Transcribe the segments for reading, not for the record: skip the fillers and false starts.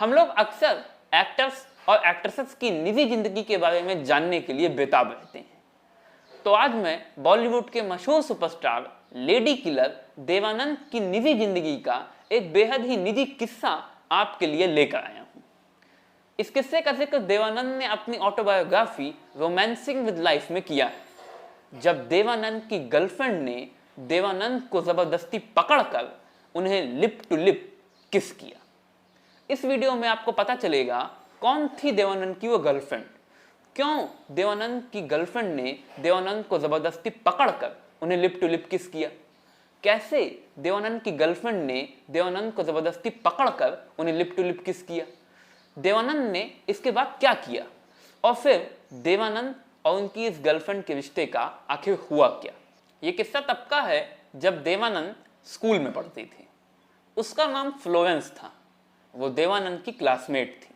हम लोग अक्सर एक्टर्स और एक्ट्रेसेस की निजी जिंदगी के बारे में जानने के लिए बेताब रहते हैं। तो आज मैं बॉलीवुड के मशहूर सुपरस्टार लेडी किलर देवानंद की निजी जिंदगी का एक बेहद ही निजी किस्सा आपके लिए लेकर आया हूं। इस किस्से का जिक्र देवानंद ने अपनी ऑटोबायोग्राफी रोमांसिंग विद लाइफ में किया है, जब देवानंद की गर्लफ्रेंड ने देवानंद को जबरदस्ती पकड़कर उन्हें लिप टू लिप किस किया। इस वीडियो में आपको पता चलेगा कौन थी देवानंद की वो गर्लफ्रेंड, क्यों देवानंद की गर्लफ्रेंड ने देवानंद को जबरदस्ती पकड़कर उन्हें लिप टू लिप किस किया, कैसे देवानंद की गर्लफ्रेंड ने देवानंद को जबरदस्ती पकड़कर उन्हें लिप टू लिप किस किया, देवानंद ने इसके बाद क्या किया, और फिर देवानंद और उनकी इस गर्लफ्रेंड के रिश्ते का आखिर हुआ क्या। ये किस्सा तब का है जब देवानंद स्कूल में पढ़ती थी। उसका नाम फ्लोरेंस था। वो देवानंद की क्लासमेट थी।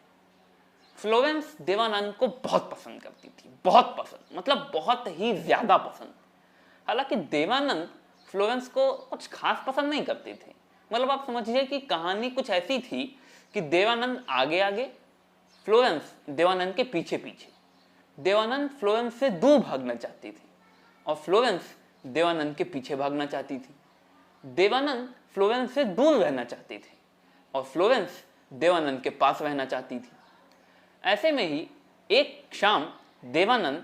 फ्लोरेंस देवानंद को बहुत पसंद करती थी, बहुत पसंद, मतलब बहुत ही ज्यादा पसंद। हालांकि देवानंद फ्लोरेंस को कुछ खास पसंद नहीं करते थे। मतलब आप समझिए कि कहानी कुछ ऐसी थी कि देवानंद आगे आगे, फ्लोरेंस देवानंद के पीछे पीछे। देवानंद फ्लोरेंस से दूर भागना चाहती थी और फ्लोरेंस देवानंद के पीछे भागना चाहती थी। देवानंद फ्लोरेंस से दूर रहना चाहती थी और फ्लोरेंस देवानंद के पास रहना चाहती थी। ऐसे में ही एक शाम देवानंद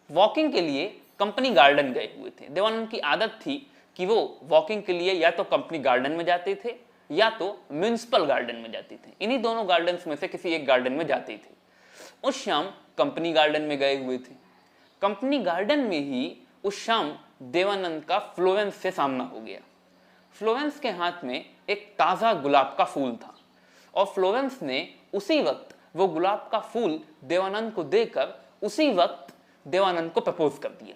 वॉकिंग के लिए कंपनी गार्डन गए हुए थे। देवानंद की आदत थी कि वो वॉकिंग के लिए या तो कंपनी गार्डन में जाते थे या तो म्युनिसिपल गार्डन में जाते थे। इन्हीं दोनों गार्डन्स में से किसी एक गार्डन में जाते थे। उस शाम कंपनी गार्डन में गए हुए थे। कंपनी गार्डन में ही उस शाम देवानंद का फ्लोरेंस से सामना हो गया। फ्लोरेंस के हाथ में एक ताजा गुलाब का फूल था और फ्लोरेंस ने उसी वक्त वो गुलाब का फूल देवानंद को देकर उसी वक्त देवानंद को प्रपोज कर दिया।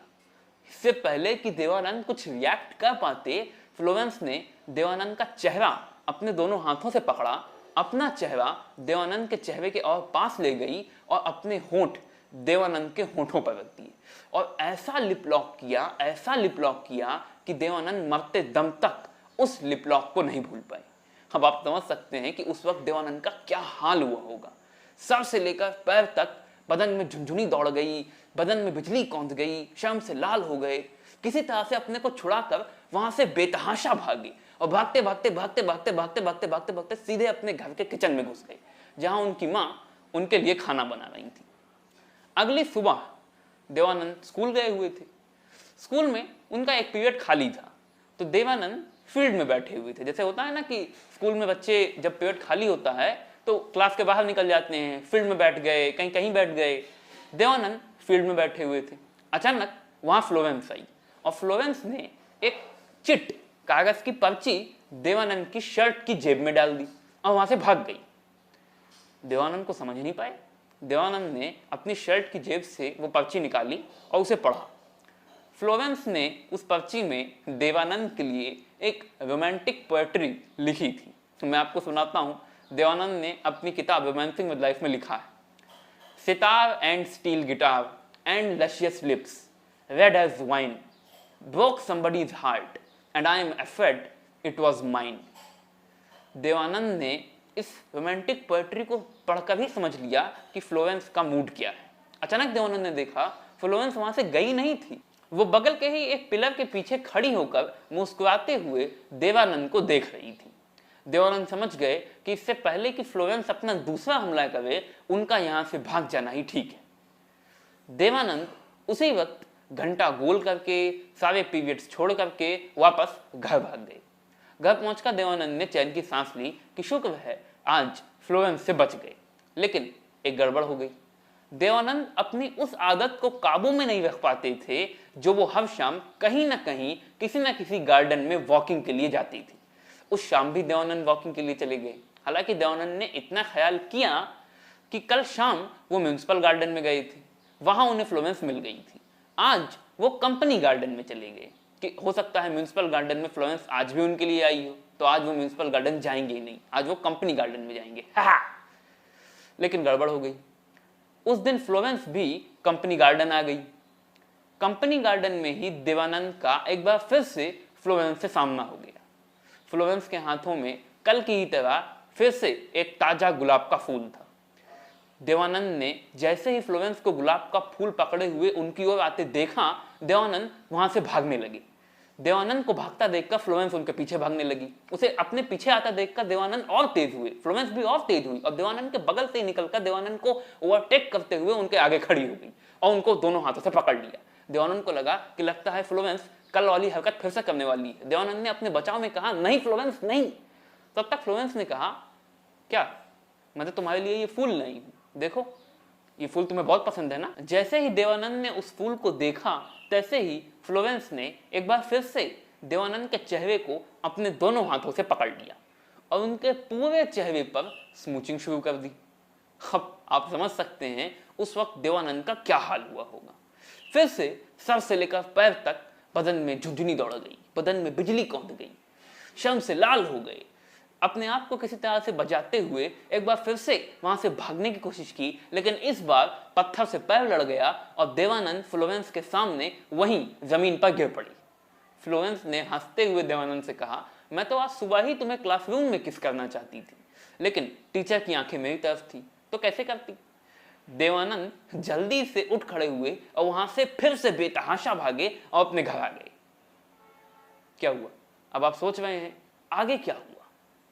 इससे पहले कि देवानंद कुछ रिएक्ट कर पाते, फ्लोरेंस ने देवानंद का चेहरा अपने दोनों हाथों से पकड़ा, अपना चेहरा देवानंद के चेहरे के और पास ले गई और अपने होंठ देवानंद के होंठों पर रख दिए और ऐसा लिप लॉक किया, ऐसा लिप लॉक किया कि देवानंद मरते दम तक उस लिप लॉक को नहीं भूल पाए। अब आप समझ सकते हैं कि उस वक्त देवानंद का क्या हाल हुआ होगा। सर से लेकर पैर तक बदन में झुनझुनी दौड़ गई, बदन में बिजली कौंध गई, शर्म से लाल हो गए। किसी तरह से अपने को छुड़ाकर वहां से बेतहाशा भागे और भागते भागते भागते भागते भागते भागते भागते भागते सीधे अपने घर के किचन में घुस गए, जहां उनकी माँ उनके लिए खाना बना रही थी। अगली सुबह देवानंद स्कूल गए हुए थे। स्कूल में उनका एक पीरियड खाली था, तो देवानंद फील्ड में बैठे हुए थे। जैसे होता है ना कि स्कूल में बच्चे जब पीरियड खाली होता है तो क्लास के बाहर निकल जाते हैं, फील्ड में बैठ गए, कहीं कहीं बैठ गए। देवानंद फील्ड में बैठे हुए थे। अचानक वहां फ्लोरेंस आई और फ्लोरेंस ने एक चिट कागज की पर्ची देवानंद की शर्ट की जेब में डाल दी और वहां से भाग गई। देवानंद को समझ नहीं पाए। देवानंद ने अपनी शर्ट की जेब से वो पर्ची निकाली और उसे पढ़ा। फ्लोरेंस ने उस पर्ची में देवानंद के लिए एक रोमांटिक पोएट्री लिखी थी। तो मैं आपको सुनाता हूं। देवानंद ने अपनी किताब रोमांसिंग विद लाइफ में लिखा है, sitar and steel guitar and luscious lips red as wine broke somebody's heart and I am afraid it was mine. Dev Anand ने इस रोमांटिक पोएट्री को पढ़कर ही समझ लिया कि फ्लोरेंस का मूड क्या है। अचानक देवानंद ने देखा फ्लोरेंस वहां से गई नहीं थी। वो बगल के ही एक पिलर के पीछे खड़ी होकर मुस्कुराते हुए देवानंद को देख रही थी। देवानंद समझ गए कि इससे पहले कि फ्लोरेंस अपना दूसरा हमला करे, उनका यहां से भाग जाना ही ठीक है। देवानंद उसी वक्त घंटा गोल करके सारे पीरियड्स छोड़ करके वापस घर भाग गए। घर पहुंचकर देवानंद ने चैन की सांस ली कि शुक्र है आज फ्लोरेंस से बच गए। लेकिन एक गड़बड़ हो गई। देवानंद अपनी उस आदत को काबू में नहीं रख पाते थे जो वो हर शाम कहीं ना कहीं किसी न किसी गार्डन में वॉकिंग के लिए जाती थी। उस शाम भी देवानंद वॉकिंग के लिए चले गए। हालांकि देवानंद ने इतना ख्याल किया कि कल शाम वो म्युनिसिपल गार्डन में गए थे, वहां उन्हें फ्लोरेंस मिल गई थी। आज वो कंपनी गार्डन में चले गए कि हो सकता है म्युनिसिपल गार्डन में फ्लोरेंस आज भी उनके लिए आई हो, तो आज वो म्युनिसिपल गार्डन जाएंगे ही नहीं, आज वो कंपनी गार्डन में जाएंगे। लेकिन गड़बड़ हो गई। उस दिन फ्लोरेंस भी कंपनी गार्डन आ गई। कंपनी गार्डन में ही देवानंद का एक बार फिर से फ्लोरेंस से सामना हो गया। फ्लोरेंस के हाथों में कल की ही तरह फिर से एक ताजा गुलाब का फूल था। देवानंद ने जैसे ही फ्लोरेंस को गुलाब का फूल पकड़े हुए उनकी ओर आते देखा, देवानंद वहां से भागने लगे। देवानंद को भागता देखकर फ्लोरेंस उनके पीछे भागने लगी। उसे अपने पीछे आता देखकर देवानंद और तेज हुए, फ्लोरेंस भी और तेज हुई और देवानंद के बगल से निकलकर देवानंद को ओवरटेक करते हुए उनके आगे खड़ी हो गई और उनको दोनों हाथों से पकड़ लिया। देवानंद को लगा कि लगता है फ्लोरेंस कल वाली हरकत फिर से करने वाली है। देवानंद ने अपने बचाव में कहा, नहीं फ्लोरेंस नहीं। तब तक फ्लोरेंस ने कहा, क्या मैं तो तुम्हारे लिए ये फूल नहीं हूं, देखो ये फूल तुम्हें बहुत पसंद है ना। जैसे ही देवानंद ने उस फूल को देखा तैसे ही फ्लोरेंस ने एक बार फिर से देवानंद के चेहरे को अपने दोनों हाथों से पकड़ लिया और उनके पूरे चेहरे पर स्मूचिंग शुरू कर दी। अब आप समझ सकते हैं उस वक्त देवानंद का क्या हाल हुआ होगा। फिर से सर से लेकर पैर तक बदन में झुंझुनी दौड़ गई, बदन में बिजली कौंध गई, शर्म से लाल हो गए। अपने आप को किसी तरह से बचाते हुए एक बार फिर से वहां से भागने की कोशिश की, लेकिन इस बार पत्थर से पैर लड़ गया और देवानंद फ्लोरेंस के सामने वहीं जमीन पर गिर पड़ी। फ्लोरेंस ने हंसते हुए देवानंद से कहा, मैं तो आज सुबह ही तुम्हें क्लासरूम में किस करना चाहती थी, लेकिन टीचर की आंखें मेरी तरफ थी तो कैसे करती। देवानंद जल्दी से उठ खड़े हुए और वहां से फिर से बेतहाशा भागे और अपने घर आ गए। क्या हुआ? अब आप सोच रहे हैं आगे क्या हुआ,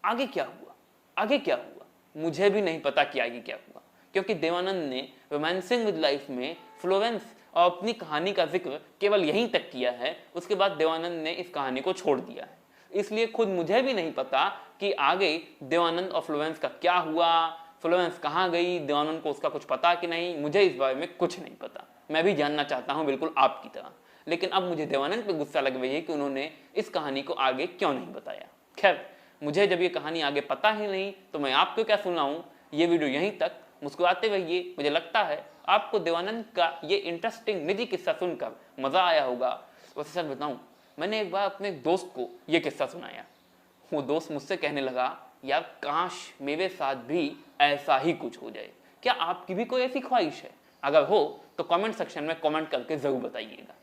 आगे क्या हुआ, आगे क्या हुआ? मुझे भी नहीं पता कि आगे क्या हुआ, क्योंकि देवानंद ने रोमांसिंग विद लाइफ में फ्लोरेंस और अपनी कहानी का जिक्र केवल यहीं तक किया है। उसके बाद देवानंद ने इस कहानी को छोड़ दिया है। इसलिए खुद मुझे भी नहीं पता कि आगे देवानंद और फ्लोरेंस का क्या हुआ, फ्लोरेंस कहाँ गई, देवानंद को उसका कुछ पता कि नहीं, मुझे इस बारे में कुछ नहीं पता। मैं भी जानना चाहता हूँ बिल्कुल आपकी तरह, लेकिन अब मुझे देवानंद पे गुस्सा लग रही है कि उन्होंने इस कहानी को आगे क्यों नहीं बताया। खैर, मुझे जब ये कहानी आगे पता ही नहीं तो मैं आपको क्या सुनाऊं। ये वीडियो यहीं तक, मुस्कुराते रहिए। मुझे लगता है आपको देवानंद का ये इंटरेस्टिंग निजी किस्सा सुनकर मजा आया होगा। वैसे सच बताऊं, मैंने एक बार अपने दोस्त को ये किस्सा सुनाया। वो दोस्त मुझसे कहने लगा, यार काश मेरे साथ भी ऐसा ही कुछ हो जाए। क्या आपकी भी कोई ऐसी ख्वाहिश है? अगर हो तो कमेंट सेक्शन में कमेंट करके जरूर बताइएगा।